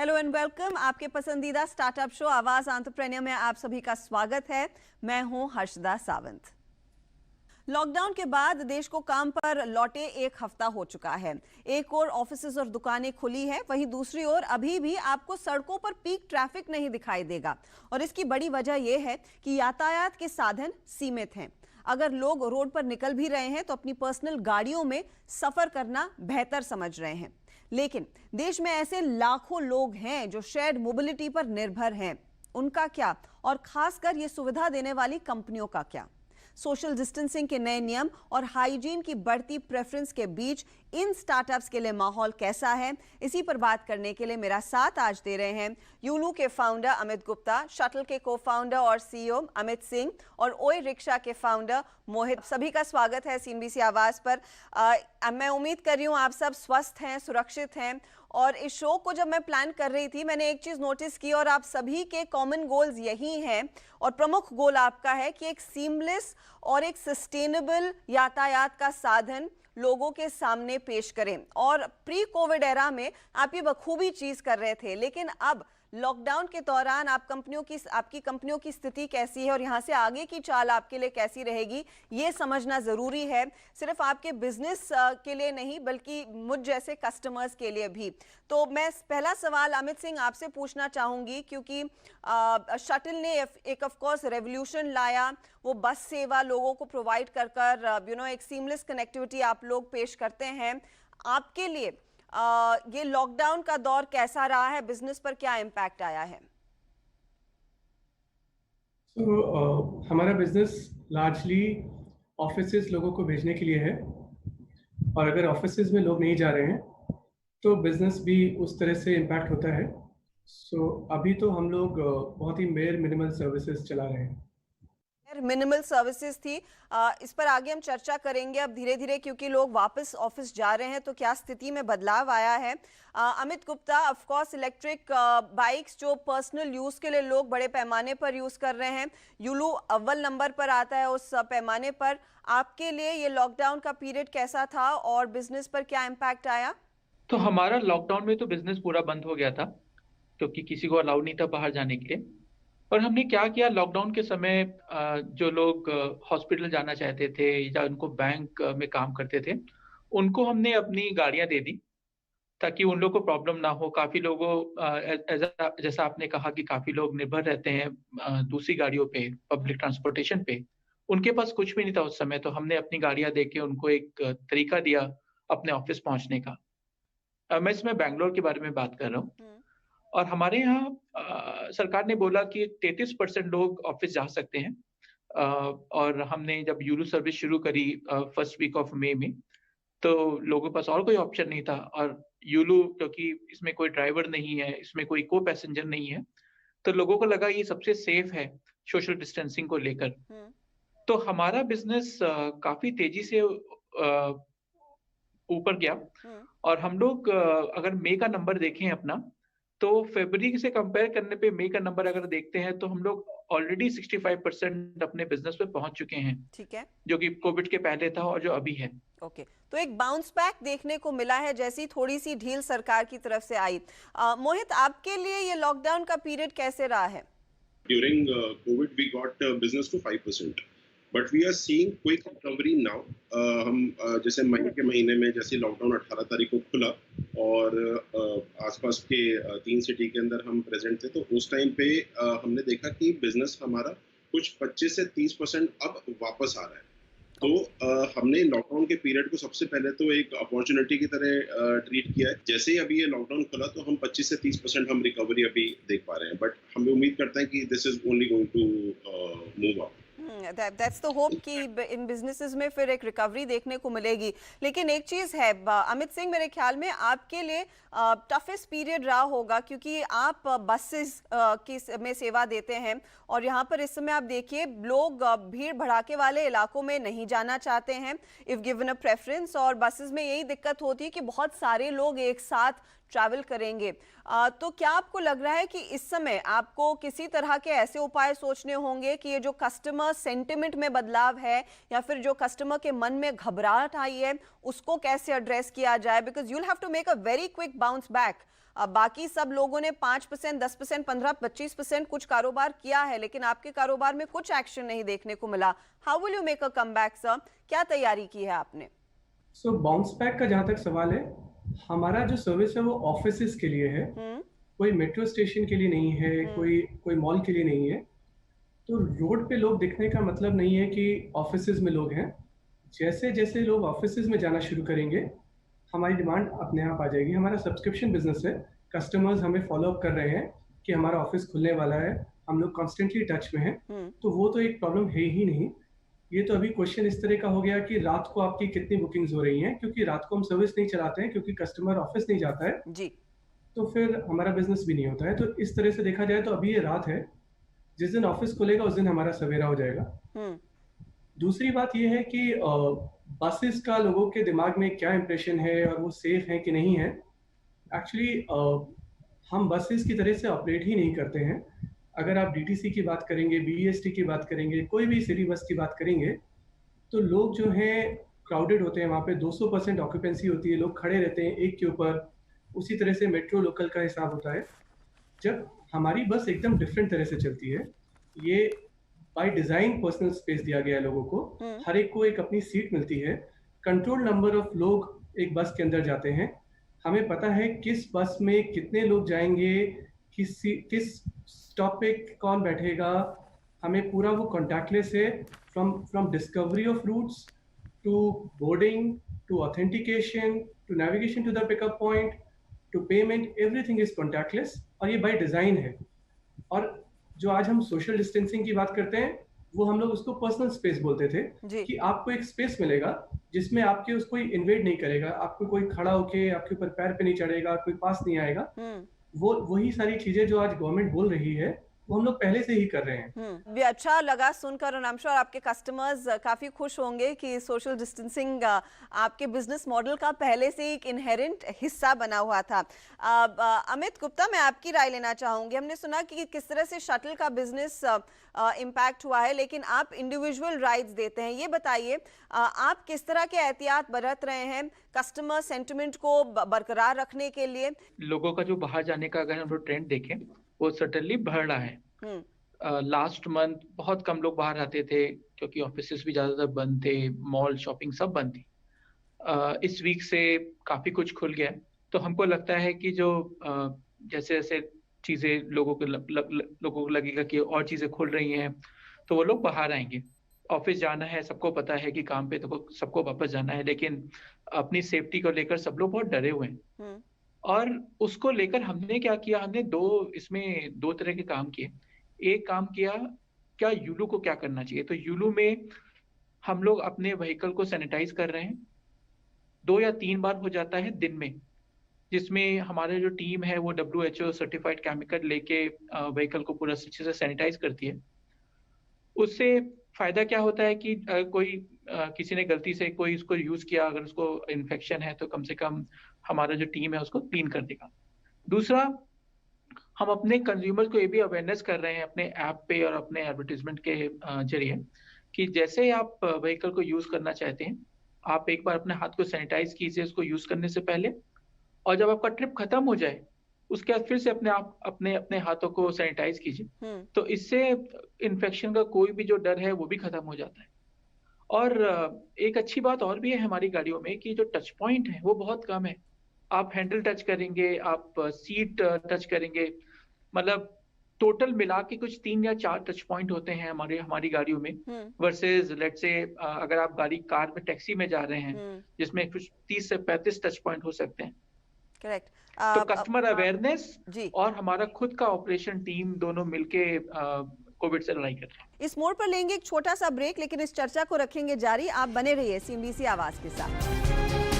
Hello and welcome. आपके पसंदीदा startup show आवाज एंटरप्रेन्योर में आप सभी का स्वागत है। मैं हूं हर्षदा सावंत। लॉकडाउन के बाद देश को काम पर लौटे एक हफ्ता हो चुका है। एक ओर ऑफिसेज और दुकानें खुली हैं, वहीं दूसरी ओर अभी भी आपको सड़कों पर पीक ट्रैफिक नहीं दिखाई देगा। और इसकी बड़ी वजह यह है कि यातायात के साधन सीमित हैं। अगर लोग रोड पर निकल भी रहे हैं तो अपनी पर्सनल गाड़ियों में सफर करना बेहतर समझ रहे हैं। लेकिन देश में ऐसे लाखों लोग हैं जो शेयर्ड मोबिलिटी पर निर्भर हैं। उनका क्या, और खासकर ये सुविधा देने वाली कंपनियों का क्या? सोशल डिस्टेंसिंग के नए नियम और हाइजीन की बढ़ती प्रेफरेंस के बीच इन स्टार्टअप्स के लिए माहौल कैसा है, इसी पर बात करने के लिए मेरा साथ आज दे रहे हैं यूलू के फाउंडर अमित गुप्ता, शटल के को फाउंडर और सीईओ अमित सिंह और ओए रिक्शा के फाउंडर मोहित। सभी का स्वागत है सीएनबीसी आवाज पर। मैं उम्मीद कर रही हूँ आप सब स्वस्थ हैं, सुरक्षित हैं। और इस शो को जब मैं प्लान कर रही थी, मैंने एक चीज नोटिस की और आप सभी के कॉमन गोल्स यही हैं और प्रमुख गोल आपका है कि एक सीमलेस और एक सस्टेनेबल यातायात का साधन लोगों के सामने पेश करें। और प्री कोविड एरा में आप ये बखूबी चीज कर रहे थे, लेकिन अब लॉकडाउन के दौरान आपकी कंपनियों की स्थिति कैसी है और यहाँ से आगे की चाल आपके लिए कैसी रहेगी, ये समझना जरूरी है। सिर्फ आपके बिजनेस के लिए नहीं, बल्कि मुझ जैसे कस्टमर्स के लिए भी। तो मैं पहला सवाल अमित सिंह आपसे पूछना चाहूंगी, क्योंकि शटल ने एक ऑफ कोर्स रेवोल्यूशन लाया। वो बस सेवा लोगों को प्रोवाइड कर एक सीमलेस कनेक्टिविटी आप लोग पेश करते हैं। आपके लिए ये लॉकडाउन का दौर कैसा रहा है, बिजनेस पर क्या इम्पैक्ट आया है? हमारा बिजनेस लार्जली ऑफिसेज लोगों को भेजने के लिए है, और अगर ऑफिसेज में लोग नहीं जा रहे हैं तो बिजनेस भी उस तरह से इम्पैक्ट होता है। अभी तो हम लोग बहुत ही मेयर मिनिमल सर्विसेज चला रहे हैं। मिनिमल सर्विसेज थी, इस पर आगे हम चर्चा करेंगे अब धीरे धीरे, क्योंकि लोग वापस ऑफिस जा रहे हैं तो क्या स्थिति में बदलाव आया है। Amit Gupta, of course electric bikes जो पर्सनल यूज के लिए लोग बड़े पैमाने पर यूज कर रहे हैं, यूलू अव्वल नंबर पर आता है उस पैमाने पर। आपके लिए ये लॉकडाउन का पीरियड कैसा था और बिजनेस पर क्या इम्पैक्ट आया? तो हमारा लॉकडाउन में तो बिजनेस पूरा बंद हो गया था, क्योंकि किसी को अलाउ नहीं था बाहर जाने के लिए। और हमने क्या किया, लॉकडाउन के समय जो लोग हॉस्पिटल जाना चाहते थे या उनको बैंक में काम करते थे, उनको हमने अपनी गाड़ियां दे दी ताकि उन लोगों को प्रॉब्लम ना हो। काफी लोगों जैसा आपने कहा कि काफी लोग निर्भर रहते हैं दूसरी गाड़ियों पे, पब्लिक ट्रांसपोर्टेशन पे। उनके पास कुछ भी नहीं था उस समय, तो हमने अपनी गाड़ियां दे के उनको एक तरीका दिया अपने ऑफिस पहुंचने का। मैं इसमें बैंगलोर के बारे में बात कर रहा हूँ। और हमारे यहाँ सरकार ने बोला कि 33% लोग ऑफिस जा सकते हैं। और हमने जब यूलू सर्विस शुरू करी फर्स्ट वीक ऑफ मई में, तो लोगों के पास और कोई ऑप्शन नहीं था। और यूलू, क्योंकि इसमें कोई ड्राइवर नहीं है, इसमें कोई को पैसेंजर नहीं है, तो लोगों को लगा ये सबसे सेफ है सोशल डिस्टेंसिंग को लेकर। तो हमारा बिजनेस काफी तेजी से ऊपर गया। और हम लोग अगर मई का नंबर देखें अपना, तो फरवरी से कंपेयर करने पे मई का नंबर अगर देखते हैं तो हम लोग ऑलरेडी 65% अपने बिजनेस पे पहुंच चुके हैं। ठीक है, जो कि कोविड के पहले था और जो अभी है। ओके, तो एक बाउंस बैक देखने को मिला है, जैसी थोड़ी सी ढील सरकार की तरफ से आई। मोहित, आपके लिए ये लॉकडाउन का पीरियड कैसे रहा है? During COVID, we got business to 5%, but we are seeing quick recovery now. हम जैसे मई के महीने में जैसे लॉकडाउन 18 तारीख को खुला और आसपास के 3 सिटी के अंदर हम प्रेजेंट थे, तो उस टाइम पे हमने देखा कि बिजनेस हमारा कुछ 25 से 30% अब वापस आ रहा है। तो हमने लॉकडाउन के पीरियड को सबसे पहले तो एक अपॉर्चुनिटी की तरह ट्रीट किया है। जैसे ही अभी ये लॉकडाउन खुला तो हम 25 से 30% हम रिकवरी अभी देख पा रहे हैं, बट हम उम्मीद करते हैं कि this is only going to move up. That's the hope कि इन बिजनेसेस में फिर एक रिकवरी देखने को मिलेगी। लेकिन एक चीज है अमित सिंह, मेरे ख्याल में आपके लिए टफेस्ट पीरियड रहा होगा, क्योंकि आप बसेस की में सेवा देते हैं और यहाँ पर इस समय आप देखिए लोग भीड़ भड़ाके वाले इलाकों में नहीं जाना चाहते हैं इफ गिवन अ प्रेफरेंस। और बसेस में यही दिक्कत होती है कि बहुत सारे लोग एक साथ ट्रैवल करेंगे। तो क्या आपको लग रहा है कि इस समय आपको किसी तरह के ऐसे उपाय सोचने होंगे कि ये जो कस्टमर सेंटिमेंट में बदलाव है या फिर जो कस्टमर के मन में घबराहट आई है उसको कैसे एड्रेस किया जाए, because you will have to make a very quick bounce back. बाकी सब लोगों ने 5%, 10%, 15, 25% कुछ कारोबार किया है, लेकिन आपके कारोबार में कुछ एक्शन नहीं देखने को मिला। How will you make a comeback sir? क्या तैयारी की है आपने? सो बाउंस बैक का जहाँ तक सवाल है, हमारा जो सर्विस है वो ऑफिसेज के लिए है, कोई मेट्रो स्टेशन के लिए नहीं है, कोई मॉल के लिए नहीं है। तो रोड पे लोग दिखने का मतलब नहीं है कि ऑफिसेज में लोग हैं। जैसे जैसे लोग ऑफिसेज में जाना शुरू करेंगे, हमारी डिमांड अपने आप आ जाएगी। हमारा सब्सक्रिप्शन बिजनेस है, कस्टमर्स हमें फॉलो अप कर रहे हैं कि हमारा ऑफिस खुलने वाला है, हम लोग कॉन्स्टेंटली टच में हैं। तो वो तो एक प्रॉब्लम है ही नहीं। ये तो अभी क्वेश्चन इस तरह का हो गया कि रात को आपकी कितनी बुकिंग्स हो रही हैं, क्योंकि रात को हम सर्विस नहीं चलाते हैं, क्योंकि कस्टमर ऑफिस नहीं जाता है जी। तो फिर हमारा बिजनेस भी नहीं होता है। तो इस तरह से देखा जाए तो अभी ये रात है, जिस दिन ऑफिस खुलेगा उस दिन हमारा सवेरा हो जाएगा। दूसरी बात यह है कि बसेस का लोगों के दिमाग में क्या इंप्रेशन है और वो सेफ है कि नहीं है। एक्चुअली हम बसेस की तरह से ऑपरेट ही नहीं करते हैं। अगर आप डीटीसी की बात करेंगे, बीईएसटी की बात करेंगे, कोई भी सिटी बस की बात करेंगे, तो लोग जो हैं क्राउडेड होते हैं, वहाँ पे 200% ऑक्यूपेंसी होती है, लोग खड़े रहते हैं एक के ऊपर। उसी तरह से मेट्रो लोकल का हिसाब होता है। जब हमारी बस एकदम डिफरेंट तरह से चलती है, ये बाय डिजाइन पर्सनल स्पेस दिया गया है लोगों को, हर एक को एक अपनी सीट मिलती है, कंट्रोल नंबर ऑफ लोग एक बस के अंदर जाते हैं, हमें पता है किस बस में कितने लोग जाएंगे, किस स्टॉप पे कौन बैठेगा, हमें पूरा वो कॉन्टैक्टलेस है। From discovery of routes to boarding to authentication to navigation to the pickup point to payment, everything is contactless और ये बाय डिजाइन है। और जो आज हम सोशल डिस्टेंसिंग की बात करते हैं, वो हम लोग उसको पर्सनल स्पेस बोलते थे कि आपको एक स्पेस मिलेगा जिसमें आपके उसको इन्वेड नहीं करेगा, आपको कोई खड़ा होके आपके ऊपर पैर पे नहीं चढ़ेगा, कोई पास नहीं आएगा। वो वही सारी चीजें जो आज गवर्नमेंट बोल रही है वो हम लोग पहले से ही कर रहे हैं। भी अच्छा लगा सुनकर और आई एम श्योर आपके कस्टमर्स काफी खुश होंगे कि सोशल डिस्टेंसिंग आपके बिजनेस मॉडल का पहले से एक इनहेरेंट हिस्सा बना हुआ था। अमित गुप्ता, मैं आपकी राय लेना चाहूंगी। हमने सुना कि किस तरह से शटल का बिजनेस इम्पैक्ट हुआ है, लेकिन आप इंडिविजुअल राइड्स देते हैं। ये बताइए आप किस तरह के एहतियात बरत रहे हैं कस्टमर सेंटिमेंट को बरकरार रखने के लिए? लोगों का जो बाहर जाने का अगर हम लोग ट्रेंड देखें वो सर्टेनली बढ़ रहा है। लास्ट मंथ बहुत कम लोग बाहर आते थे क्योंकि ऑफिसेस भी ज्यादातर बंद थे, मॉल शॉपिंग सब बंद थी। इस वीक से काफी कुछ खुल गया, तो हमको लगता है कि जो जैसे जैसे चीजें लोगों को लगेगा कि और चीजें खुल रही हैं तो वो लोग बाहर आएंगे। ऑफिस जाना है, सबको पता है कि काम पे तो सबको वापस जाना है, लेकिन अपनी सेफ्टी को लेकर सब लोग बहुत डरे हुए हैं। और उसको लेकर हमने क्या किया, हमने इसमें दो तरह के काम किए। एक काम किया, क्या यूलू को क्या करना चाहिए, तो यूलू में हम लोग अपने व्हीकल को सैनिटाइज कर रहे हैं 2 या 3 बार हो जाता है दिन में, जिसमें हमारे जो टीम है वो WHO सर्टिफाइड केमिकल लेके व्हीकल को पूरा अच्छे से सैनिटाइज करती है। उससे फायदा क्या होता है कि किसी ने गलती से कोई उसको यूज किया, अगर उसको इन्फेक्शन है तो कम से कम हमारा जो टीम है उसको क्लीन कर देगा। दूसरा, हम अपने कंज्यूमर को ये भी अवेयरनेस कर रहे हैं अपने ऐप पे और अपने एडवर्टीजमेंट के जरिए कि जैसे आप व्हीकल को यूज करना चाहते हैं, आप एक बार अपने हाथ को सैनिटाइज कीजिए उसको यूज करने से पहले, और जब आपका ट्रिप खत्म हो जाए उसके बाद फिर से अपने हाथों को सैनिटाइज कीजिए। तो इससे इन्फेक्शन का कोई भी जो डर है वो भी खत्म हो जाता है। और एक अच्छी बात और भी है हमारी गाड़ियों में कि जो टच पॉइंट है वो बहुत कम है। आप हैंडल टच करेंगे, आप सीट टच करेंगे, मतलब टोटल मिला के कुछ 3 या 4 टच पॉइंट होते हैं हमारी गाड़ियों में, वर्सेस लेट्स से अगर आप कार में टैक्सी में जा रहे हैं जिसमें कुछ 30 से 35 टच पॉइंट हो सकते हैं। करेक्ट। तो कस्टमर अवेयरनेस और हमारा खुद का ऑपरेशन टीम दोनों मिलके कोविड से लड़ाई कर रहे हैं। इस मोड़ पर लेंगे एक छोटा सा ब्रेक, लेकिन इस चर्चा को रखेंगे जारी। आप बने रहिए CNBC आवाज के साथ।